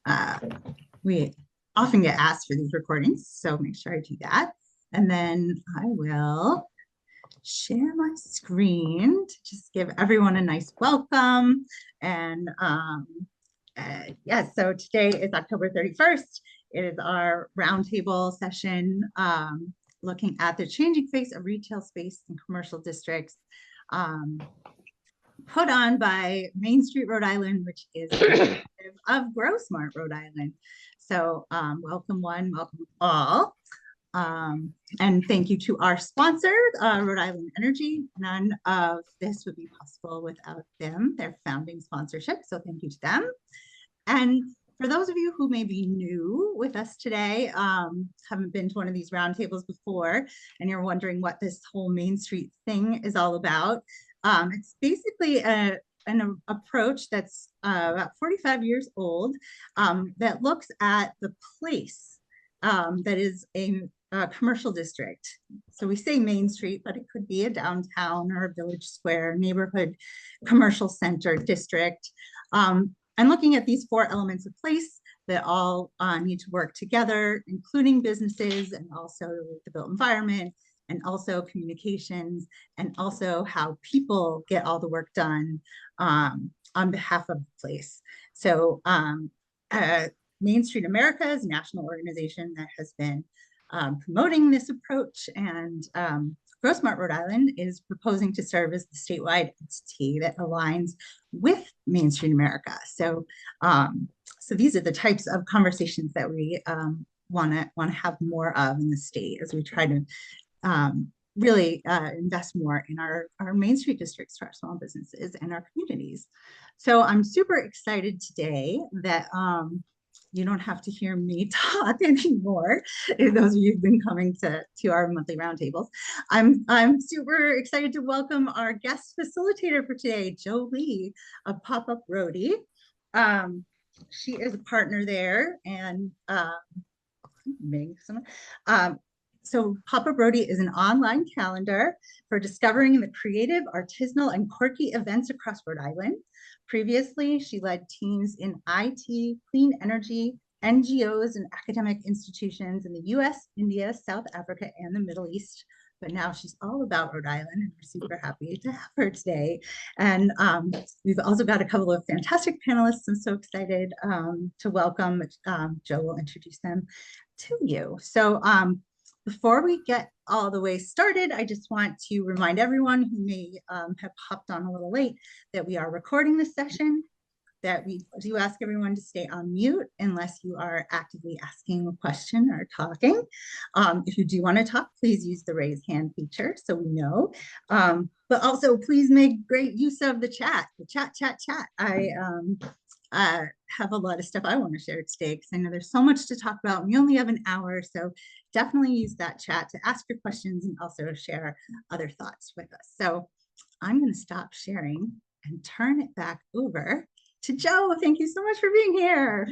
Uh, we often get asked for these recordings, so make sure I do that. And then I will share my screen to just give everyone a nice welcome. And so today is October 31st. It is our roundtable session looking at the changing face of retail space in commercial districts. Put on by Main Street, Rhode Island, which is of Grow Smart, Rhode Island. So welcome one, welcome all. And thank you to our sponsor, Rhode Island Energy. None of this would be possible without them, their founding sponsorship. So thank you to them. And for those of you who may be new with us today, haven't been to one of these roundtables before, and you're wondering what this whole Main Street thing is all about, it's basically an approach that's about 45 years old that looks at the place that is a commercial district. So we say Main Street, but it could be a downtown or a village square, neighborhood, commercial center district. And looking at these four elements of place that all need to work together, including businesses and also the built environment, and also communications, and also how people get all the work done on behalf of the place. So Main Street America is a national organization that has been promoting this approach, and Grow Smart Rhode Island is proposing to serve as the statewide entity that aligns with Main Street America. So, so these are the types of conversations that we want to have more of in the state as we try to really invest more in our Main Street districts for our small businesses and our communities. So I'm super excited today that you don't have to hear me talk anymore. Those of you who've been coming to our monthly roundtables. I'm super excited to welcome our guest facilitator for today, Jo Lee of Pop-Up Rhody. She is a partner there, and so Pop-Up Rhody is an online calendar for discovering the creative, artisanal, and quirky events across Rhode Island. Previously, she led teams in IT, clean energy, NGOs, and academic institutions in the US, India, South Africa, and the Middle East. But now she's all about Rhode Island, and we're super happy to have her today. And we've also got a couple of fantastic panelists. I'm so excited to welcome. Jo will introduce them to you. So before we get all the way started, I just want to remind everyone who may have hopped on a little late that we are recording this session, that we do ask everyone to stay on mute unless you are actively asking a question or talking. If you do want to talk, please use the raise hand feature so we know. But also please make great use of the chat, chat. I have a lot of stuff I want to share today because I know there's so much to talk about. We only have an hour, so definitely use that chat to ask your questions and also share other thoughts with us. So I'm going to stop sharing and turn it back over to Jo. Thank you so much for being here.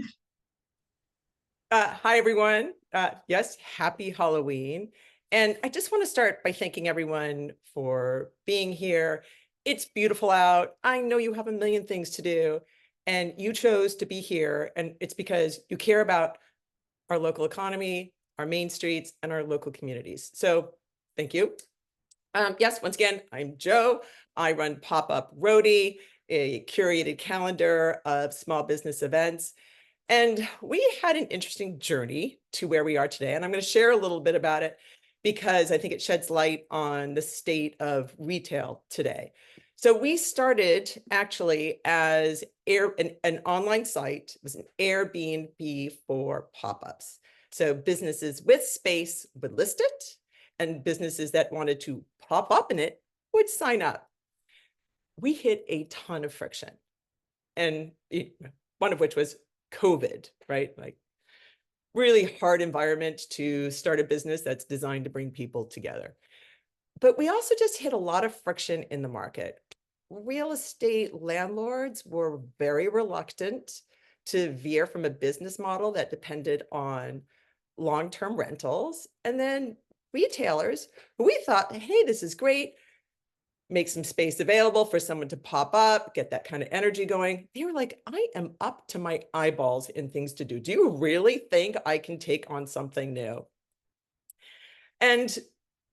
Hi, everyone. Yes, happy Halloween. And I just want to start by thanking everyone for being here. It's beautiful out. I know you have a million things to do, and you chose to be here. And it's because you care about our local economy, our main streets, and our local communities. So thank you. Yes, once again, I'm Jo. I run Pop-Up Rhody, a curated calendar of small business events. And we had an interesting journey to where we are today. And I'm going to share a little bit about it because I think it sheds light on the state of retail today. So we started actually as an online site. It was an Airbnb for pop-ups. So businesses with space would list it, and businesses that wanted to pop up in it would sign up. We hit a ton of friction, and one of which was COVID, right? Like really hard environment to start a business that's designed to bring people together. But we also just hit a lot of friction in the market. Real estate landlords were very reluctant to veer from a business model that depended on long-term rentals. And then retailers, who we thought, hey, this is great. make some space available for someone to pop up, get that kind of energy going. They were like, I am up to my eyeballs in things to do. Do you really think I can take on something new? And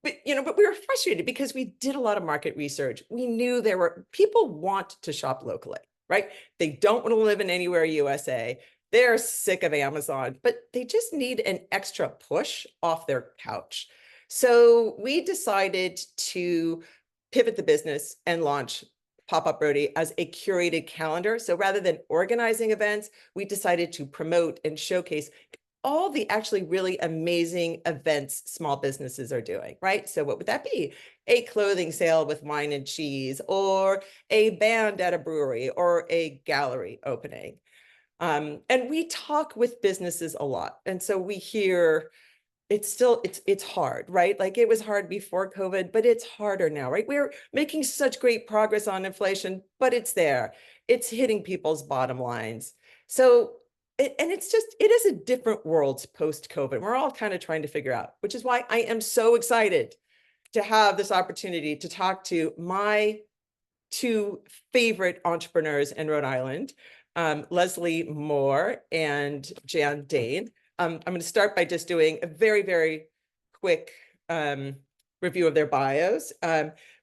but we were frustrated because we did a lot of market research. We knew there were people want to shop locally, right? They don't want to live in anywhere USA. They're sick of Amazon, but they just need an extra push off their couch. So we decided to pivot the business and launch Pop-Up Rhody as a curated calendar. So rather than organizing events, we decided to promote and showcase all the actually really amazing events small businesses are doing, right? So what would that be? A clothing sale with wine and cheese, or a band at a brewery, or a gallery opening. And we talk with businesses a lot. And so we hear it's hard, right? Like it was hard before COVID, but it's harder now, right? We're making such great progress on inflation, but it's there. It's hitting people's bottom lines. So it is a different world post-COVID. We're all kind of trying to figure out, which is why I am so excited to have this opportunity to talk to my two favorite entrepreneurs in Rhode Island, Leslie Moore and Jan Dane. I'm going to start by just doing a very, very quick review of their bios.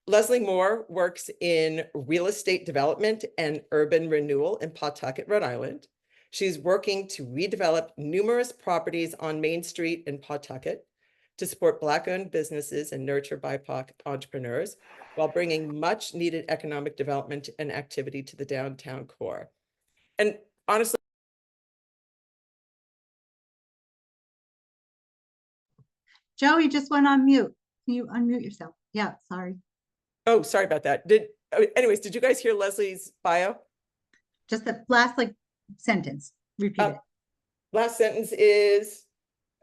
Leslie Moore works in real estate development and urban renewal in Pawtucket, Rhode Island. She's working to redevelop numerous properties on Main Street in Pawtucket to support Black-owned businesses and nurture BIPOC entrepreneurs while bringing much needed economic development and activity to the downtown core. And honestly, Joe, you just went on mute. Can you unmute yourself? Yeah, sorry. oh, sorry about that. Anyways, did you guys hear Leslie's bio? Just the last sentence. Repeat it. Last sentence is,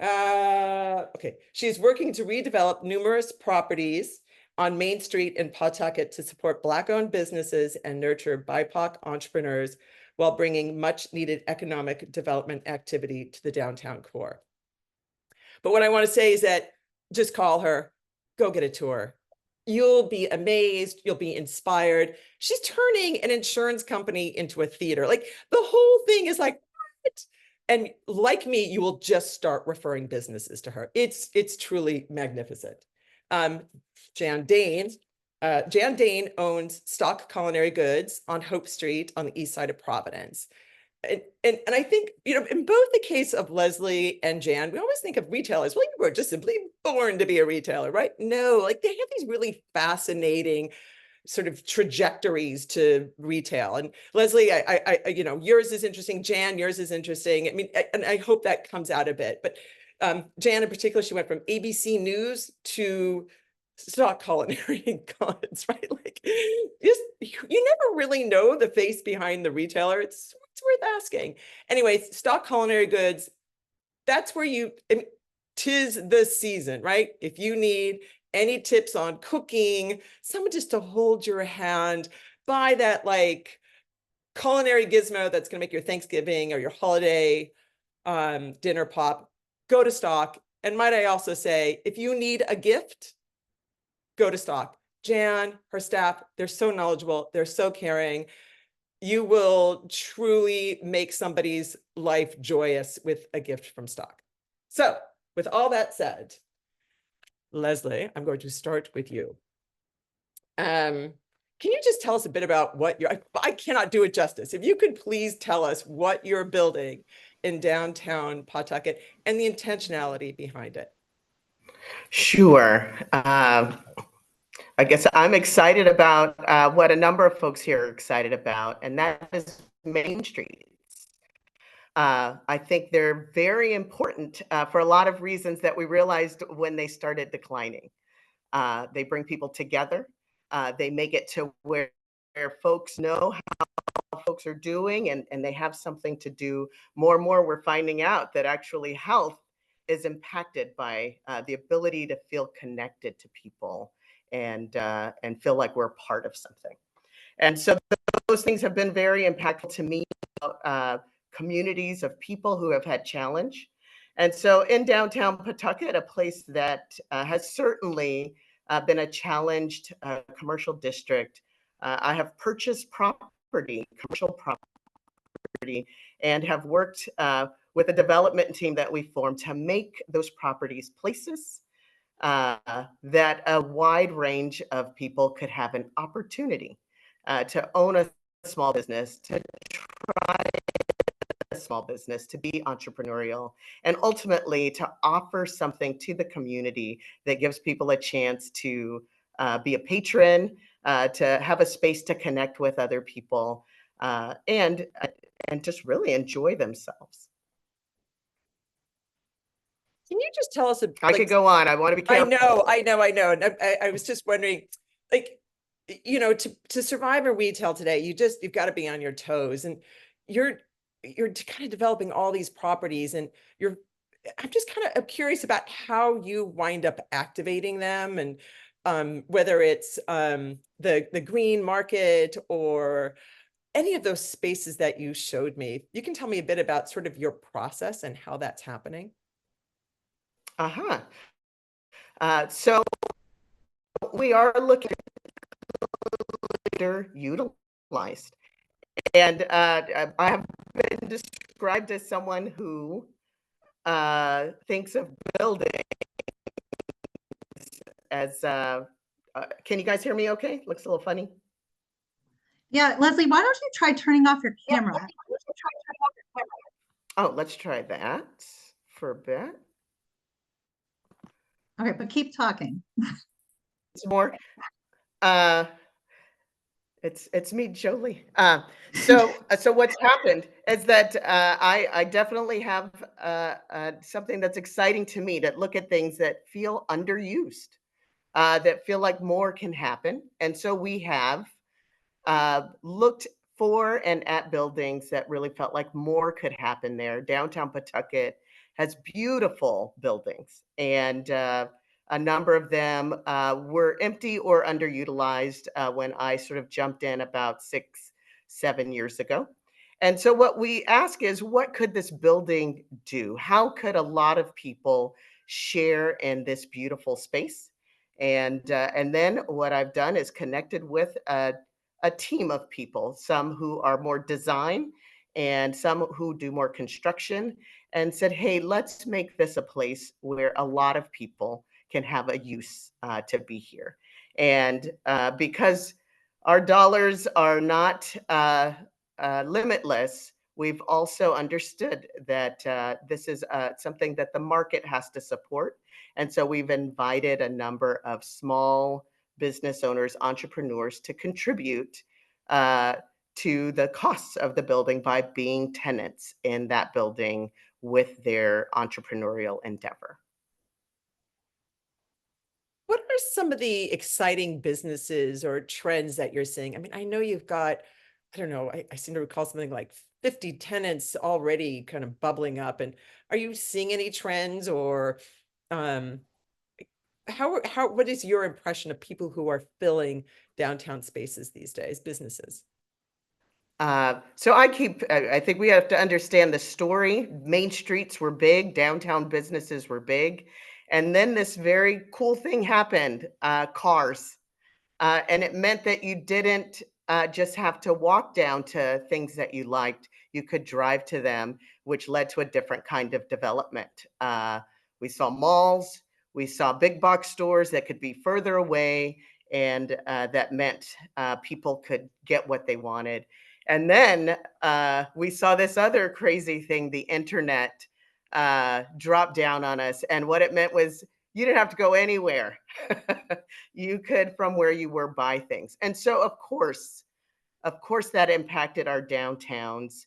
okay. She's working to redevelop numerous properties on Main Street in Pawtucket to support Black-owned businesses and nurture BIPOC entrepreneurs while bringing much needed economic development activity to the downtown core. But what I want to say is that just call her, go get a tour. You'll be amazed. You'll be inspired. She's turning an insurance company into a theater. Like the whole thing is like, what? And like me, you will just start referring businesses to her. It's truly magnificent. Jan Dane owns Stock Culinary Goods on Hope Street on the east side of Providence. And I think, in both the case of Leslie and Jan, we always think of retailers, well, you were just simply born to be a retailer, right? No, like they have these really fascinating sort of trajectories to retail. And Leslie, I yours is interesting. Jan, yours is interesting. I mean, and I hope that comes out a bit. But Jan in particular, she went from ABC News to Stock Culinary Goods, right? Like, you never really know the face behind the retailer. It's worth asking. Anyway, Stock Culinary Goods, that's where tis the season, right? If you need any tips on cooking, someone just to hold your hand, buy that like culinary gizmo that's going to make your Thanksgiving or your holiday dinner pop, go to Stock. And might I also say, if you need a gift, go to Stock. Jan, her staff, they're so knowledgeable. They're so caring. You will truly make somebody's life joyous with a gift from Stock. So with all that said, Leslie, I'm going to start with you. Can you just tell us a bit about what I cannot do it justice. If you could please tell us what you're building in downtown Pawtucket and the intentionality behind it. Sure. I guess I'm excited about what a number of folks here are excited about, and that is Main Street. I think they're very important for a lot of reasons that we realized when they started declining. They bring people together. They make it to where folks know how folks are doing, and they have something to do. More and more, we're finding out that actually health is impacted by the ability to feel connected to people and feel like we're part of something. And so those things have been very impactful to me, communities of people who have had challenge. And so in downtown Pawtucket, a place that has certainly been a challenged commercial district. I have purchased property, commercial property, and have worked with a development team that we formed to make those properties places that a wide range of people could have an opportunity to own a small business, to try a small business, to be entrepreneurial, and ultimately to offer something to the community that gives people a chance to be a patron, to have a space to connect with other people, and just really enjoy themselves. Can you just tell us I could go on. I want to be careful. I know. And I was just wondering, like, you know, to survive in retail today, you've got to be on your toes, and you're kind of developing all these properties, and I'm just kind of curious about how you wind up activating them, and whether it's the green market or any of those spaces that you showed me. You can tell me a bit about sort of your process and how that's happening. Uh-huh. So we are looking utilized. And I have been described as someone who thinks of building as, can you guys hear me okay? Looks a little funny. Yeah, Leslie, why don't you try turning off your camera? Oh, let's try that for a bit. Okay, but keep talking. It's more. It's me, Jolie. So what's happened is that I definitely have something that's exciting to me, to look at things that feel underused, that feel like more can happen. And so we have looked for and at buildings that really felt like more could happen there. Downtown Pawtucket has beautiful buildings, and a number of them were empty or underutilized when I sort of jumped in about 6-7 years ago. And so what we ask is, what could this building do? How could a lot of people share in this beautiful space? And then what I've done is connected with a team of people, some who are more design and some who do more construction, and said, hey, let's make this a place where a lot of people can have a use to be here. And because our dollars are not limitless, we've also understood that this is something that the market has to support. And so we've invited a number of small business owners, entrepreneurs to contribute to the costs of the building by being tenants in that building with their entrepreneurial endeavor. What are some of the exciting businesses or trends that you're seeing? I mean, I know you've got, I don't know, I seem to recall something like 50 tenants already kind of bubbling up. And are you seeing any trends, or what is your impression of people who are filling downtown spaces these days, businesses? So I think we have to understand the story. Main streets were big, downtown businesses were big. And then this very cool thing happened, cars. And it meant that you didn't just have to walk down to things that you liked. You could drive to them, which led to a different kind of development. We saw malls, we saw big box stores that could be further away, and that meant people could get what they wanted. And then we saw this other crazy thing, the internet drop down on us. And what it meant was you didn't have to go anywhere. You could, from where you were, buy things. And so, of course, that impacted our downtowns.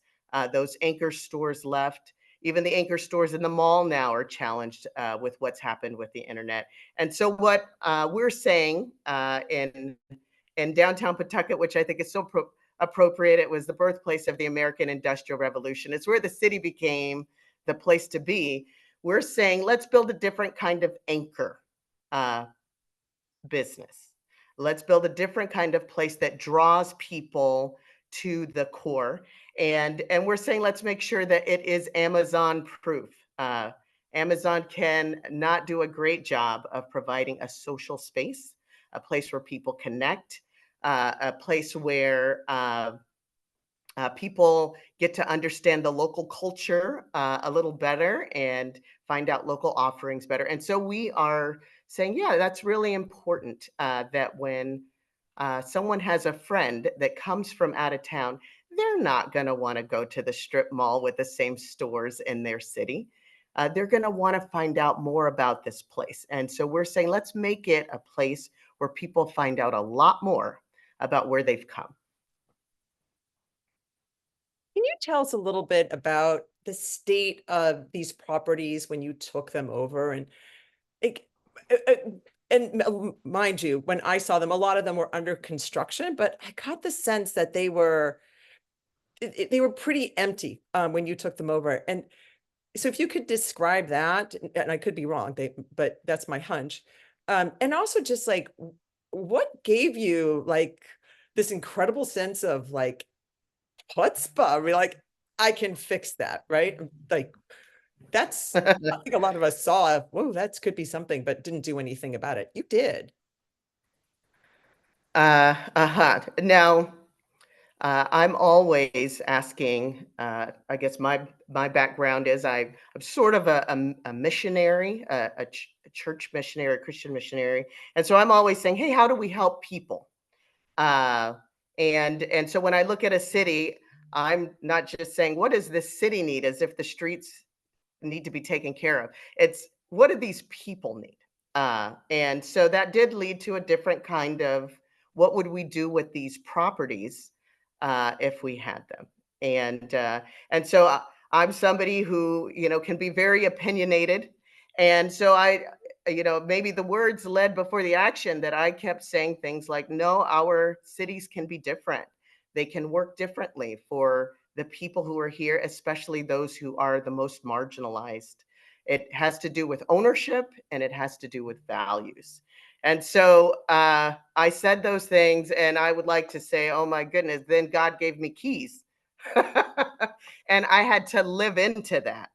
Those anchor stores left. Even the anchor stores in the mall now are challenged with what's happened with the internet. And so what we're saying in downtown Pawtucket, which I think is so appropriate, it was the birthplace of the American Industrial Revolution. It's where the city became the place to be. We're saying, let's build a different kind of anchor business. Let's build a different kind of place that draws people to the core. And we're saying, let's make sure that it is Amazon proof. Amazon can not do a great job of providing a social space, a place where people connect, a place where people get to understand the local culture a little better and find out local offerings better. And so we are saying, yeah, that's really important that when someone has a friend that comes from out of town, they're not going to want to go to the strip mall with the same stores in their city. They're going to want to find out more about this place. And so we're saying, let's make it a place where people find out a lot more about where they've come. Can you tell us a little bit about the state of these properties when you took them over? And like, mind you, when I saw them, a lot of them were under construction, but I got the sense that they were pretty empty when you took them over. And so if you could describe that, and I could be wrong, but that's my hunch. And also just like, what gave you like this incredible sense of like chutzpah? We're like, I can fix that, right? Like, that's, I think a lot of us saw, whoa, that could be something, but didn't do anything about it. You did. Now, I'm always asking, I guess my background is I'm sort of a missionary, a church missionary, a Christian missionary. And so I'm always saying, hey, how do we help people? And so when I look at a city, I'm not just saying, what does this city need, as if the streets need to be taken care of. It's what do these people need? And so that did lead to a different kind of what would we do with these properties if we had them? And so I'm somebody who can be very opinionated, and so maybe the words led before the action, that I kept saying things like, no, our cities can be different. They can work differently for the people who are here, especially those who are the most marginalized. It has to do with ownership, and it has to do with values. And so I said those things, and I would like to say, oh my goodness, then God gave me keys. And I had to live into that.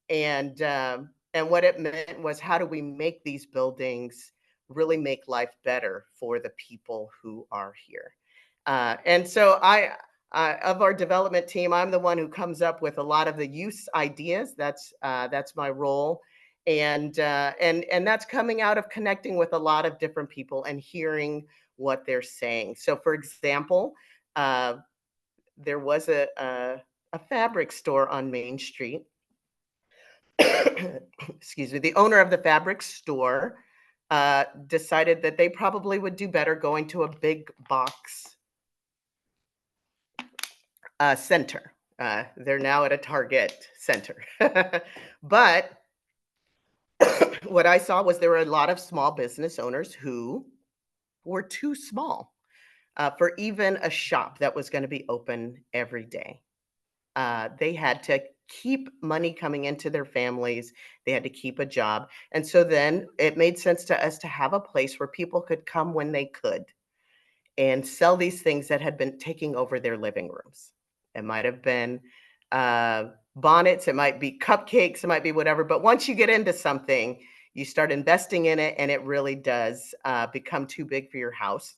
And what it meant was, how do we make these buildings really make life better for the people who are here? And so of our development team, I'm the one who comes up with a lot of the use ideas. That's my role, and that's coming out of connecting with a lot of different people and hearing what they're saying. So, for example, there was a fabric store on Main Street. Excuse me. The owner of the fabric store decided that they probably would do better going to a big box center. They're now at a Target center. But what I saw was there were a lot of small business owners who were too small for even a shop that was going to be open every day. They had to keep money coming into their families. They had to keep a job. And so then it made sense to us to have a place where people could come when they could and sell these things that had been taking over their living rooms. It might have been bonnets, it might be cupcakes, it might be whatever. But once you get into something, you start investing in it, and it really does become too big for your house,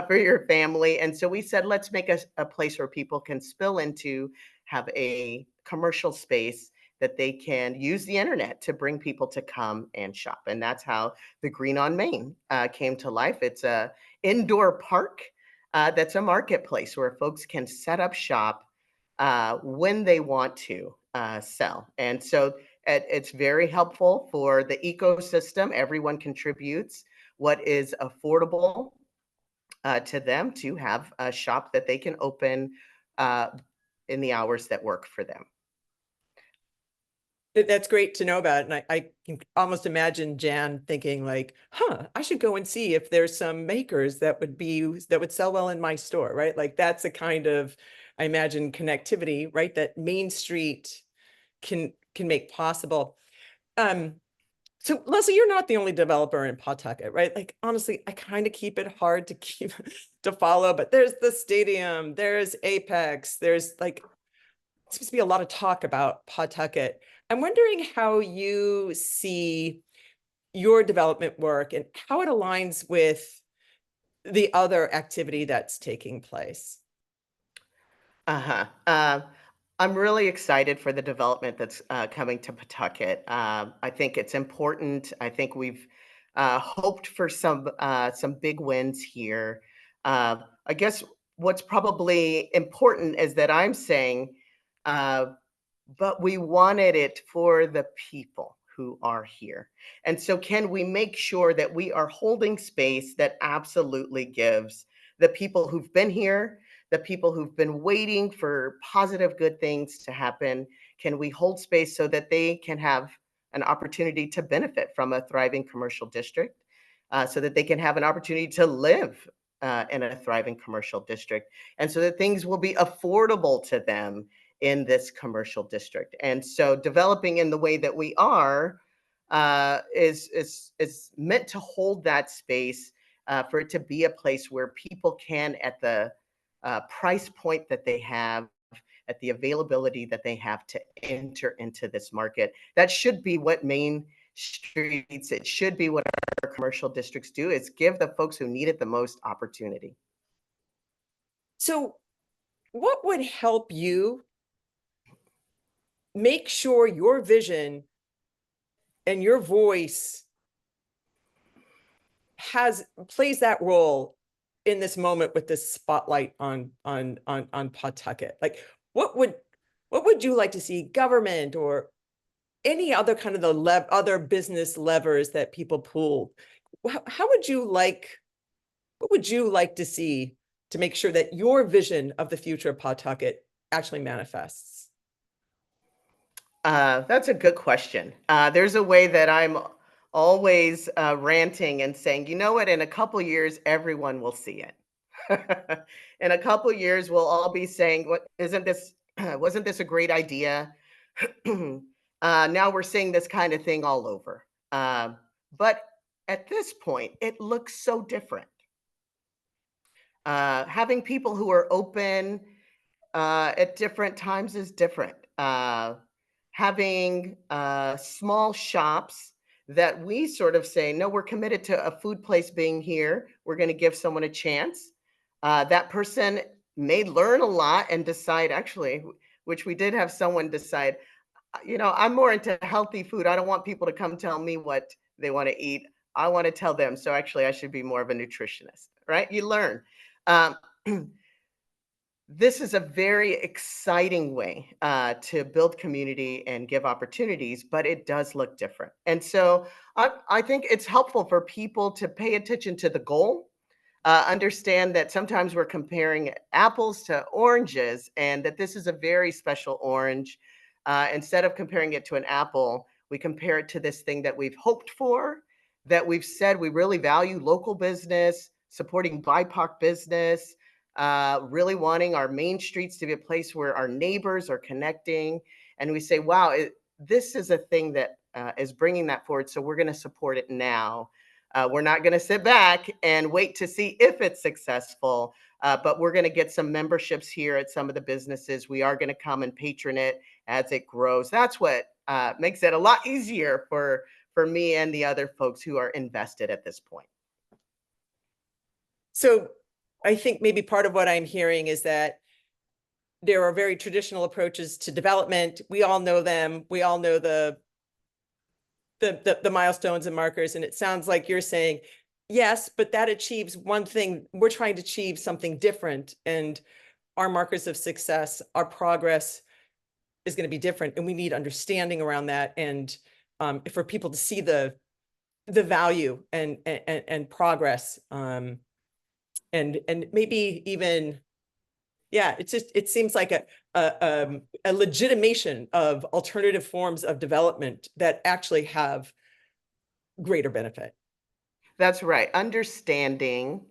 for your family. And so we said, let's make a place where people can spill into, have a commercial space that they can use the internet to bring people to come and shop. And that's how the Green on Main came to life. It's a indoor park that's a marketplace where folks can set up shop when they want to sell. And so it's very helpful for the ecosystem. Everyone contributes what is affordable to them to have a shop that they can open in the hours that work for them. That's great to know about. And I can almost imagine Jan thinking like, I should go and see if there's some makers that would sell well in my store, right? Like that's a kind of, I imagine, connectivity, right? That Main Street can make possible. So Leslie, you're not the only developer in Pawtucket, right? Like, honestly, I kind of keep it hard to follow, but there's the stadium, there's Apex, there's like, seems to be a lot of talk about Pawtucket. I'm wondering how you see your development work and how it aligns with the other activity that's taking place. Uh-huh. I'm really excited for the development that's coming to Pawtucket. I think it's important. I think we've hoped for some big wins here. I guess what's probably important is that I'm saying, uh, but we wanted it for the people who are here. And so, can we make sure that we are holding space that absolutely gives the people who've been here, the people who've been waiting for positive, good things to happen? Can we hold space so that they can have an opportunity to benefit from a thriving commercial district, so that they can have an opportunity to live in a thriving commercial district, and so that things will be affordable to them in this commercial district? And so, developing in the way that we are is meant to hold that space, for it to be a place where people can, at the price point that they have, at the availability that they have, to enter into this market. That should be what Main Streets, it should be what our commercial districts do, is give the folks who need it the most opportunity. So, what would help you make sure your vision and your voice plays that role in this moment with this spotlight on Pawtucket? Like, what would you like to see government or any other kind of the other business levers that people pull? How would you like, what would you like to see to make sure that your vision of the future of Pawtucket actually manifests? That's a good question. There's a way that I'm always ranting and saying, you know what, in a couple years, everyone will see it. In a couple years, we'll all be saying, "What isn't this? Wasn't this a great idea?" Now we're seeing this kind of thing all over. But at this point, it looks so different. Having people who are open at different times is different. Having small shops that we sort of say, no, we're committed to a food place being here. We're going to give someone a chance. That person may learn a lot and decide, actually, which we did have someone decide, you know, I'm more into healthy food. I don't want people to come tell me what they want to eat. I want to tell them. So actually, I should be more of a nutritionist, right? You learn. Um, This is a very exciting way to build community and give opportunities, but it does look different. And so I think it's helpful for people to pay attention to the goal, understand that sometimes we're comparing apples to oranges, and that this is a very special orange. Instead of comparing it to an apple, we compare it to this thing that we've hoped for, that we've said we really value local business, supporting BIPOC business, really wanting our main streets to be a place where our neighbors are connecting. And we say, wow, this is a thing that is bringing that forward. So we're going to support it now. We're not going to sit back and wait to see if it's successful, but we're going to get some memberships here at some of the businesses. We are going to come and patron it as it grows. That's what makes it a lot easier for me and the other folks who are invested at this point. So I think maybe part of what I'm hearing is that there are very traditional approaches to development. We all know them. We all know the milestones and markers. And it sounds like you're saying, yes, but that achieves one thing. We're trying to achieve something different. And our markers of success, our progress is going to be different. And we need understanding around that. And for people to see the value and progress, and maybe even, yeah, it seems like a legitimation of alternative forms of development that actually have greater benefit. That's right. Understanding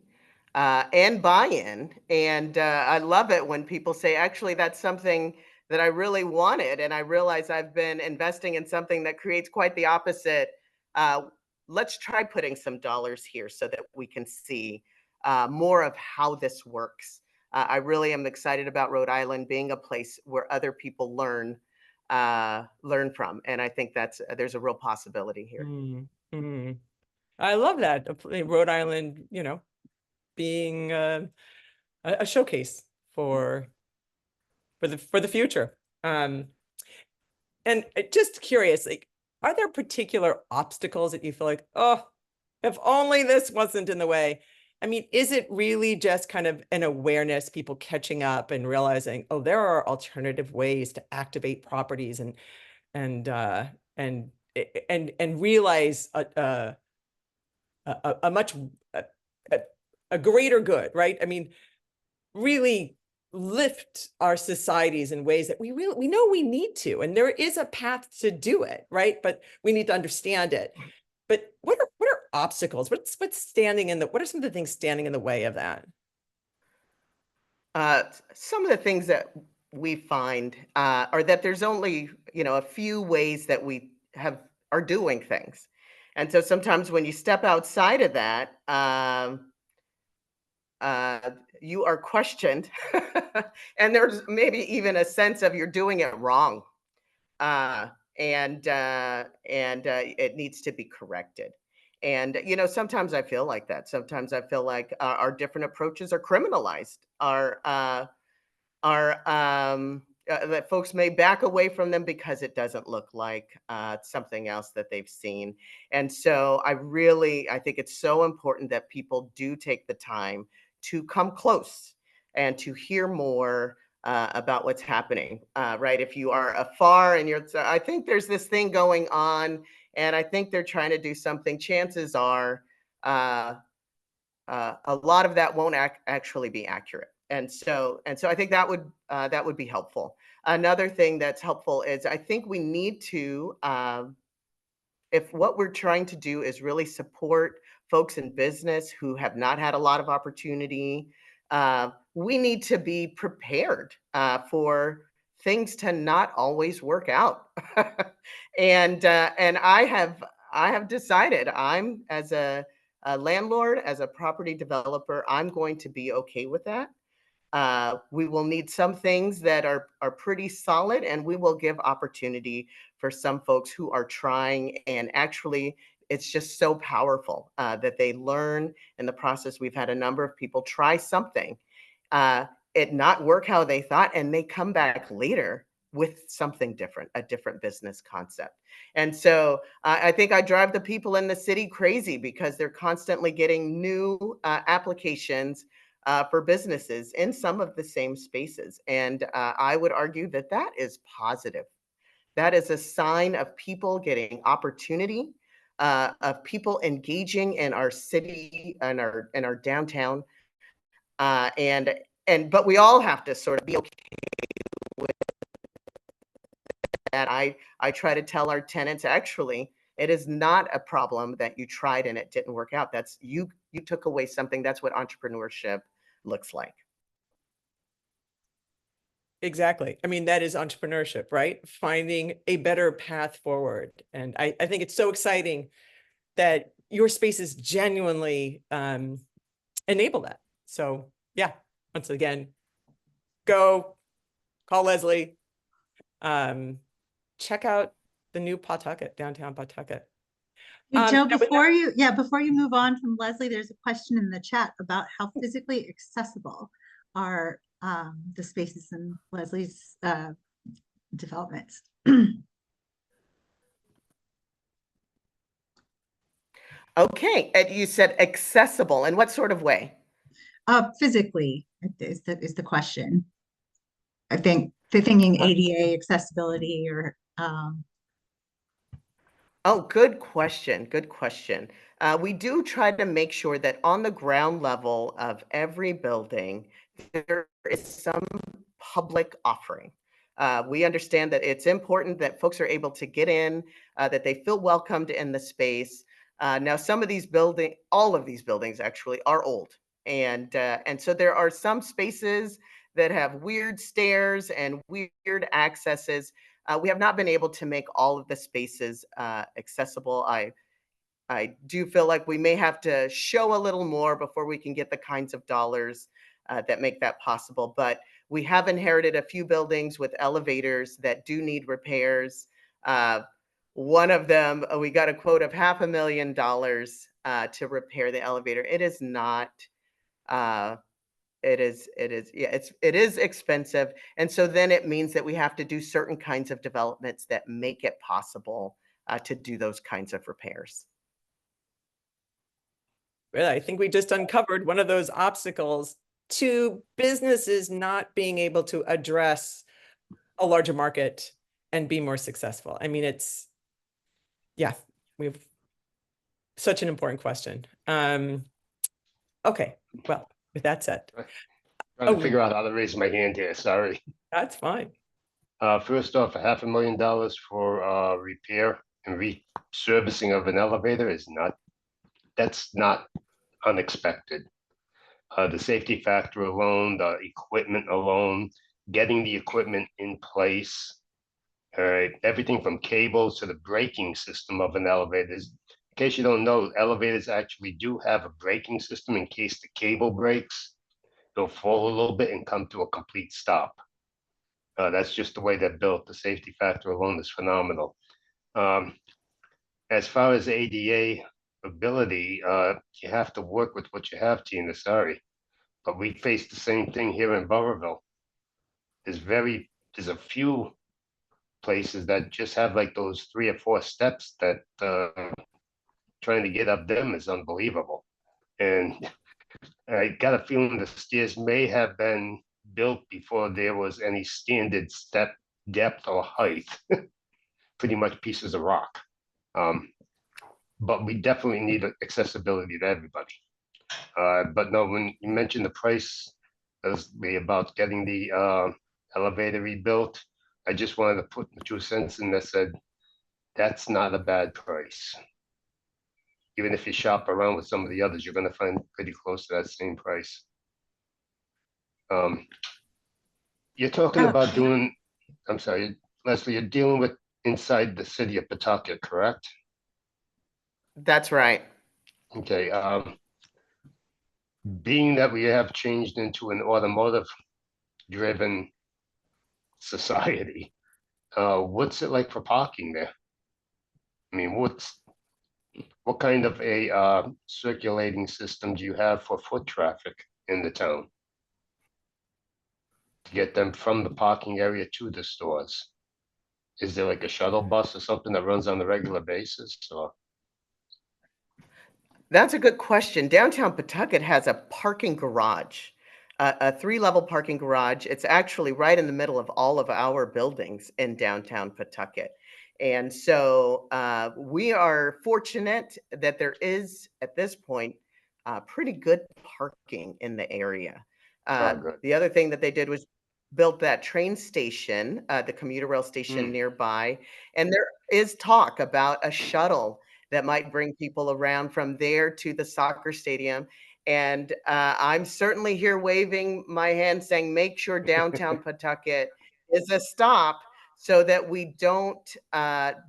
and buy-in. And I love it when people say, actually, that's something that I really wanted. And I realize I've been investing in something that creates quite the opposite. Let's try putting some dollars here so that we can see more of how this works. I really am excited about Rhode Island being a place where other people learn learn from. And I think there's a real possibility here. Mm. I love that. Rhode Island, being a showcase for the future. And just curious, like, are there particular obstacles that you feel like, oh, if only this wasn't in the way? I mean, is it really just kind of an awareness, people catching up and realizing, oh, there are alternative ways to activate properties and and realize a much a, a greater good, right? I mean, really lift our societies in ways that we know we need to, and there is a path to do it, right? But we need to understand it. But what are obstacles? What are some of the things standing in the way of that? Some of the things that we find are that there's only, a few ways that we are doing things. And so sometimes when you step outside of that, you are questioned, and there's maybe even a sense of you're doing it wrong, and it needs to be corrected. And sometimes I feel like that. Sometimes I feel like our different approaches are criminalized. That folks may back away from them because it doesn't look like something else that they've seen. And so I think it's so important that people do take the time to come close and to hear more about what's happening, right? If you are afar and I think there's this thing going on, and I think they're trying to do something. Chances are, a lot of that won't actually be accurate. And so I think that would be helpful. Another thing that's helpful is I think we need to, if what we're trying to do is really support folks in business who have not had a lot of opportunity, we need to be prepared for things to not always work out. And I have decided, I'm as a landlord, as a property developer, I'm going to be okay with that. We will need some things that are pretty solid, and we will give opportunity for some folks who are trying. And actually, it's just so powerful that they learn in the process. We've had a number of people try something, it not work how they thought, and they come back later with something different, a different business concept. And so I think I drive the people in the city crazy because they're constantly getting new applications for businesses in some of the same spaces. And I would argue that that is positive. That is a sign of people getting opportunity, of people engaging in our city and our downtown. But we all have to sort of be okay with that. I try to tell our tenants, actually, it is not a problem that you tried and it didn't work out. That's you took away something. That's what entrepreneurship looks like. Exactly. I mean, that is entrepreneurship, right? Finding a better path forward. And I think it's so exciting that your spaces genuinely enable that. So yeah, once again, go call Leslie, check out the new Pawtucket, downtown Pawtucket. Hey, Joe, before you move on from Leslie, there's a question in the chat about how physically accessible are the spaces in Leslie's developments. Okay, and you said accessible. In what sort of way? Physically is the question. I think they're thinking ADA accessibility or Oh, good question. Good question. We do try to make sure that on the ground level of every building, there is some public offering. We understand that it's important that folks are able to get in, that they feel welcomed in the space. Now, all of these buildings actually are old. And so there are some spaces that have weird stairs and weird accesses. We have not been able to make all of the spaces accessible. I do feel like we may have to show a little more before we can get the kinds of dollars that make that possible. But we have inherited a few buildings with elevators that do need repairs. One of them, we got a quote of $500,000 to repair the elevator. It is not, it is, yeah, it is expensive. And so then it means that we have to do certain kinds of developments that make it possible to do those kinds of repairs. Really, I think we just uncovered one of those obstacles to businesses not being able to address a larger market and be more successful. I mean, yeah, we've such an important question. Okay, well, with that said. Trying to figure out how to raise my hand here, sorry. That's fine. First off, $500,000 for repair and resurfacing of an elevator that's not unexpected. The safety factor alone, the equipment alone, getting the equipment in place, everything from cables to the braking system of an elevator. In case you don't know, elevators actually do have a braking system in case the cable breaks. They'll fall a little bit and come to a complete stop. That's just the way they're built. The safety factor alone is phenomenal. As far as ADA ability, you have to work with what you have, Tina, sorry. But we face the same thing here in Burrillville. There's a few places that just have like those 3 or 4 steps that trying to get up them is unbelievable. And I got a feeling the stairs may have been built before there was any standard step depth or height. Pretty much pieces of rock. But we definitely need accessibility to everybody. But no, when you mentioned the price, about getting the elevator rebuilt, I just wanted to put the 2 cents in that said, that's not a bad price. Even if you shop around with some of the others, you're going to find pretty close to that same price. You're talking about doing, I'm sorry, Leslie, you're dealing with inside the city of Pawtucket, correct? That's right. Okay. Being that we have changed into an automotive-driven society, what's it like for parking there? I mean, what kind of a circulating system do you have for foot traffic in the town to get them from the parking area to the stores? Is there like a shuttle bus or something that runs on a regular basis? Or? That's a good question. Downtown Pawtucket has a parking garage, a 3-level parking garage. It's actually right in the middle of all of our buildings in downtown Pawtucket. And so we are fortunate that there is, at this point, pretty good parking in the area. The other thing that they did was built that train station, the commuter rail station nearby. And there is talk about a shuttle that might bring people around from there to the soccer stadium. And I'm certainly here waving my hand saying, make sure downtown Pawtucket is a stop so that we don't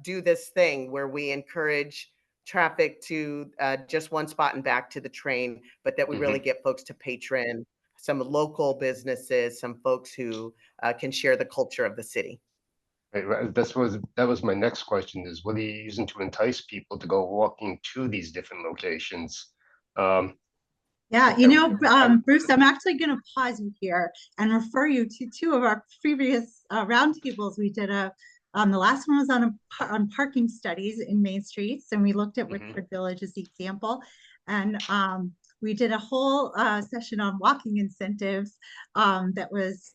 do this thing where we encourage traffic to just one spot and back to the train, but that we really get folks to patron some local businesses, some folks who can share the culture of the city. Right, that was my next question is, what are you using to entice people to go walking to these different locations? Yeah, Bruce, I'm actually going to pause you here and refer you to 2 of our previous roundtables. We did the last one was on parking studies in main streets, and we looked at Wickford Village as the example. And we did a whole session on walking incentives that was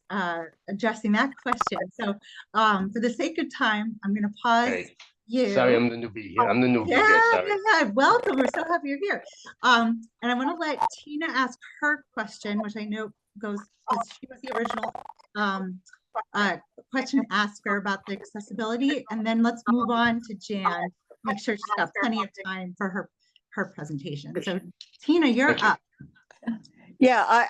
addressing that question. So for the sake of time, I'm going to pause you. Sorry, I'm the newbie here. I'm the newbie here. Sorry. Yeah, welcome. We're so happy you're here. And I want to let Tina ask her question, which I know goes, because she was the original question asker about the accessibility. And then let's move on to Jan. Make sure she's got plenty of time for her presentation. So Tina, you're up. Yeah,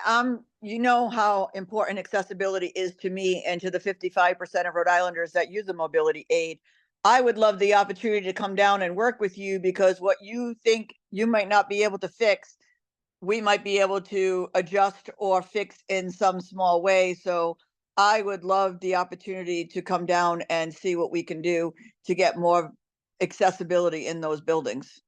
you know how important accessibility is to me and to the 55% of Rhode Islanders that use a mobility aid. I would love the opportunity to come down and work with you, because what you think you might not be able to fix, we might be able to adjust or fix in some small way. So I would love the opportunity to come down and see what we can do to get more accessibility in those buildings.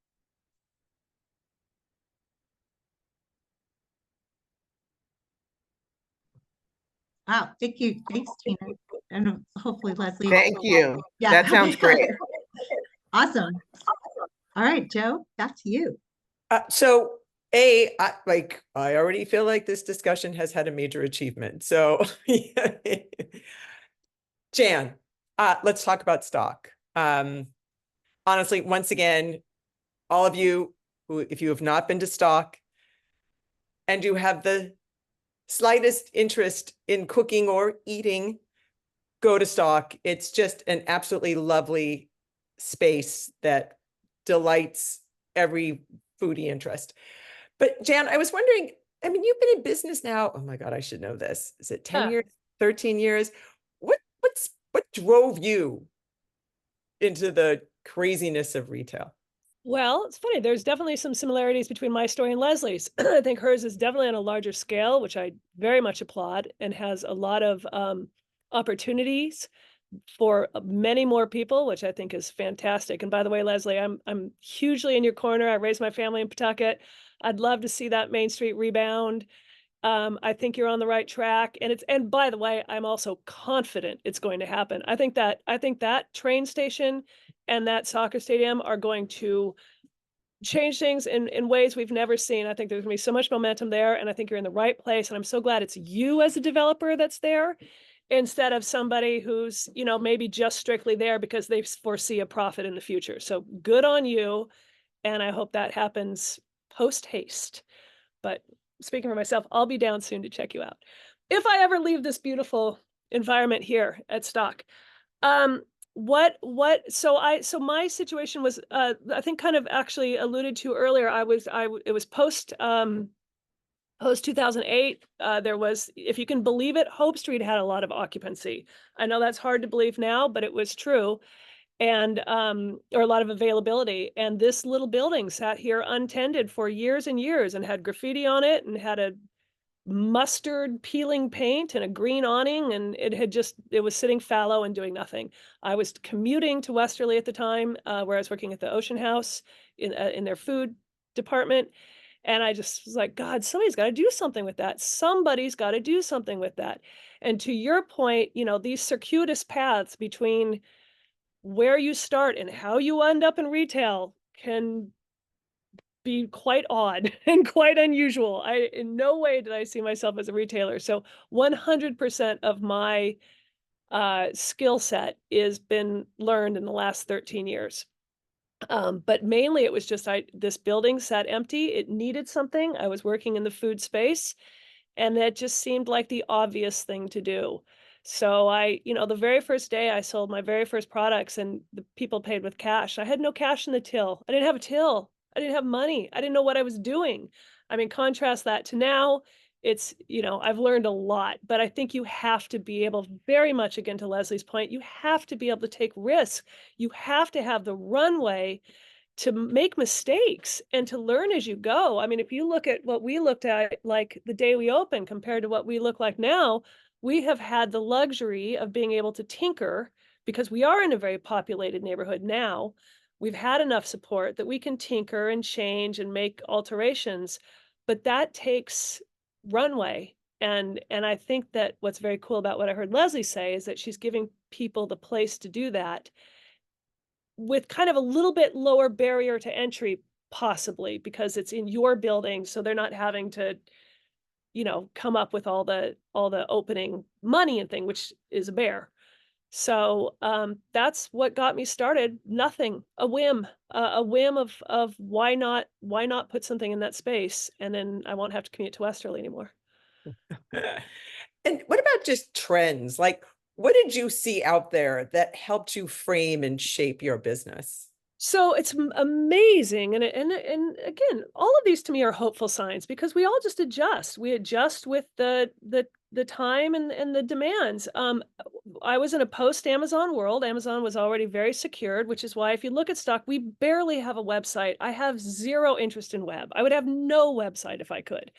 Wow, thank you. Thanks, Tina. And hopefully Leslie. Thank you. Yeah. That sounds great. Awesome. All right, Joe, back to you. So I already feel like this discussion has had a major achievement. So Jan, let's talk about stock. Honestly, once again, all of you who, if you have not been to stock and you have the slightest interest in cooking or eating, go to stock. It's just an absolutely lovely space that delights every foodie interest. But Jan, I was wondering, I mean, you've been in business now. Oh my God, I should know this. Is it 10 years, 13 years? What drove you into the craziness of retail? Well, it's funny. There's definitely some similarities between my story and Leslie's. I think hers is definitely on a larger scale, which I very much applaud, and has a lot of opportunities for many more people, which I think is fantastic. And by the way, Leslie, I'm hugely in your corner. I raised my family in Pawtucket. I'd love to see that Main Street rebound. I think you're on the right track. And by the way, I'm also confident it's going to happen. I think that train station and that soccer stadium are going to change things in ways we've never seen. I think there's gonna be so much momentum there, and I think you're in the right place. And I'm so glad it's you as a developer that's there, instead of somebody who's, maybe just strictly there because they foresee a profit in the future. So good on you. And I hope that happens post haste. But speaking for myself, I'll be down soon to check you out if I ever leave this beautiful environment here at Stock. So my situation was, I think kind of actually alluded to earlier. It was post 2008. There was, if you can believe it, Hope Street had a lot of occupancy. I know that's hard to believe now, but it was true. And or a lot of availability. And this little building sat here untended for years and years and had graffiti on it and had a mustard peeling paint and a green awning, and it was sitting fallow and doing nothing. I was commuting to Westerly at the time, where I was working at the Ocean House in their food department. And I just was like, God, somebody's got to do something with that. Somebody's got to do something with that. And to your point, these circuitous paths between where you start and how you end up in retail can be quite odd and quite unusual. In no way did I see myself as a retailer. So 100% of my skill set has been learned in the last 13 years. But mainly it was just, this building sat empty. It needed something. I was working in the food space, and that just seemed like the obvious thing to do. So the very first day I sold my very first products and the people paid with cash. I had no cash in the till. I didn't have a till. I didn't have money. I didn't know what I was doing. I mean, contrast that to now. It's, I've learned a lot, but I think you have to be able, very much again to Leslie's point, you have to be able to take risks. You have to have the runway to make mistakes and to learn as you go. I mean, if you look at what we looked at, like the day we opened compared to what we look like now, we have had the luxury of being able to tinker because we are in a very populated neighborhood now. We've had enough support that we can tinker and change and make alterations, but that takes runway. And I think that what's very cool about what I heard Leslie say is that she's giving people the place to do that with kind of a little bit lower barrier to entry, possibly because it's in your building. So they're not having to, come up with all the opening money and thing, which is a bear. So that's what got me started. Nothing, a whim of why not put something in that space, and then I won't have to commute to Westerly anymore. And what about just trends? Like, what did you see out there that helped you frame and shape your business? So it's amazing. And again, all of these to me are hopeful signs because we all just adjust. We adjust with the time and the demands. I was in a post-Amazon world. Amazon was already very secured, which is why if you look at Stock, we barely have a website. I have zero interest in web. I would have no website if I could,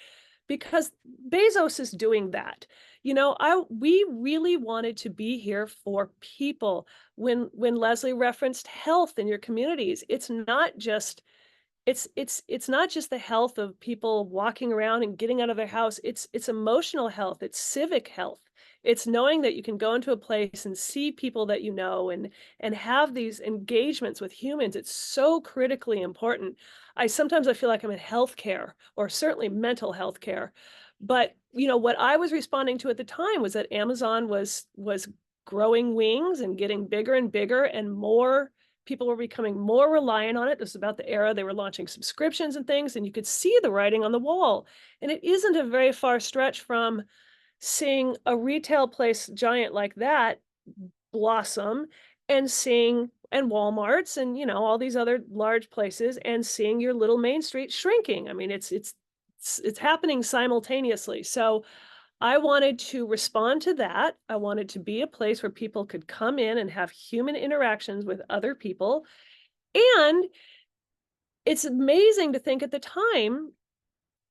because Bezos is doing that. You know, we really wanted to be here for people. When Leslie referenced health in your communities, it's not just the health of people walking around and getting out of their house. It's emotional health, it's civic health. It's knowing that you can go into a place and see people that you know and have these engagements with humans. It's so critically important. Sometimes I feel like I'm in healthcare, or certainly mental health care. But you know, what I was responding to at the time was that Amazon was growing wings and getting bigger and bigger, and more people were becoming more reliant on it. This is about the era they were launching subscriptions and things, and you could see the writing on the wall. And it isn't a very far stretch from seeing a retail place giant like that blossom, and Walmarts and, you know, all these other large places, and seeing your little Main Street shrinking. I mean, it's happening simultaneously. So I wanted to respond to that. I wanted to be a place where people could come in and have human interactions with other people. And it's amazing to think at the time,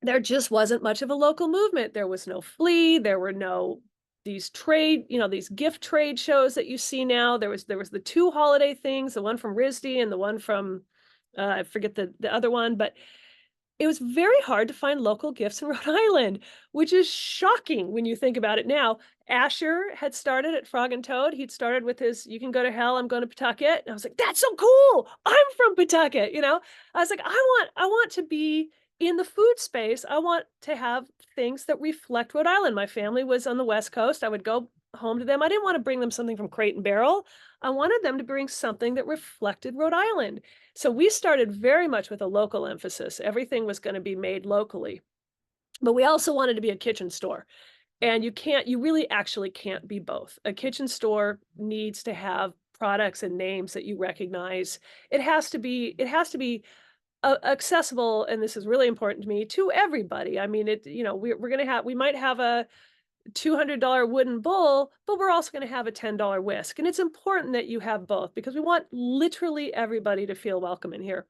there just wasn't much of a local movement. There was no flea. There were no these gift trade shows that you see now. There was the two holiday things, the one from Rhody and the one from, I forget the other one, but it was very hard to find local gifts in Rhode Island, which is shocking when you think about it now. Asher had started at Frog and Toad. He'd started with his, "You can go to hell, I'm going to Pawtucket." And I was like, that's so cool. I'm from Pawtucket, you know? I was like, I want to be in the food space. I want to have things that reflect Rhode Island. My family was on the West Coast. I would go home to them. I didn't want to bring them something from Crate and Barrel. I wanted them to bring something that reflected Rhode Island. So we started very much with a local emphasis. Everything was going to be made locally. But we also wanted to be a kitchen store. And you really actually can't be both. A kitchen store needs to have products and names that you recognize. It has to be accessible, and this is really important to me, to everybody. I mean, we might have a $200 wooden bowl, but we're also going to have a $10 whisk. And it's important that you have both, because we want literally everybody to feel welcome in here.